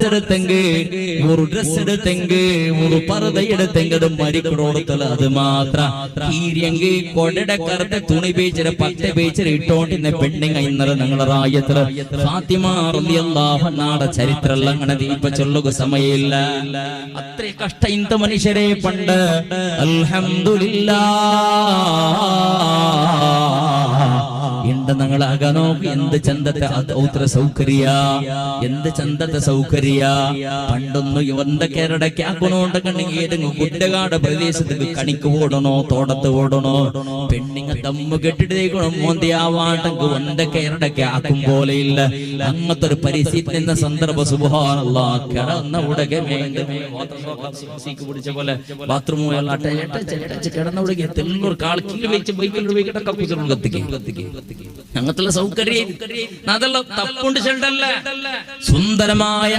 எடுத்தங்க ஒரு ட்ரெஸ் எடுத்தங்க ஒரு பரதை எடுத்தங்க அது മരിക്കണോടത്തല്ല അത് മാത്രം കീരിയങ്കി കൊടടക്കറുത്ത തുണി പേച്ചിട്ട് 10 പേച്ചിട്ട് ഇട്ടോണ്ടിരുന്ന പെണ്ണുങ്ങ ഇന്നലെ ഞങ്ങളുടെ റായത്തില് ഫാത്തിമ റളിയല്ലാഹു അൻഹയുടെ ചരിത്രമെല്ലാം അങ്ങനെ ദീപ ചൊല്ലുക സമയമില്ല. അത്ര കഷ്ട ഇന്ത മനുഷ്യരെ പണ്ട്. അൽഹംദുലില്ലാഹ് ಇಂದ ನಗಳ ಅಗನೋಕ್ ಎಂದ ಚಂದತೆ ಔತ್ರ ಸೌಕರ್ಯ ಎಂದ ಚಂದತೆ ಸೌಕರ್ಯ പണ്ടൊന്നും ഇവന്റെ കേരടಕ್ಕೆ ആക്കണോണ്ടെങ്കിൽ ഏതെങ്കിലും കുട്ടകാട് പ്രദേശത്തേക്ക് കണിക്ക് ഓടണോ തോട്ടത്ത് ഓടണോ പെണ്ണിങ്ങ തമ്മ് കെട്ടിടേക്കണം മോന്തിയാവാണ്ടെങ്കിൽ ഒന്റെ കേരടಕ್ಕೆ ആക്കും പോലെയില്ല. അങ്ങനത്തെ ഒരു പരിസ്ഥിതി എന്ന സന്ദർഭ സുബ്ഹാനല്ലാഹ് കിടന്ന ഉടകെ പിടിച്ച പോലെ ബാത്റൂമും കിടന്ന ഉടകെ തെല്ലൂർ കാളക്കിൽ വെച്ച് ബൈക്കിൽ കത്തിക്കും അങ്ങനത്തെ സൗകര്യം അതെല്ലാം തപ്പുണ്ട് ചെണ്ടല്ല. സുന്ദരമായ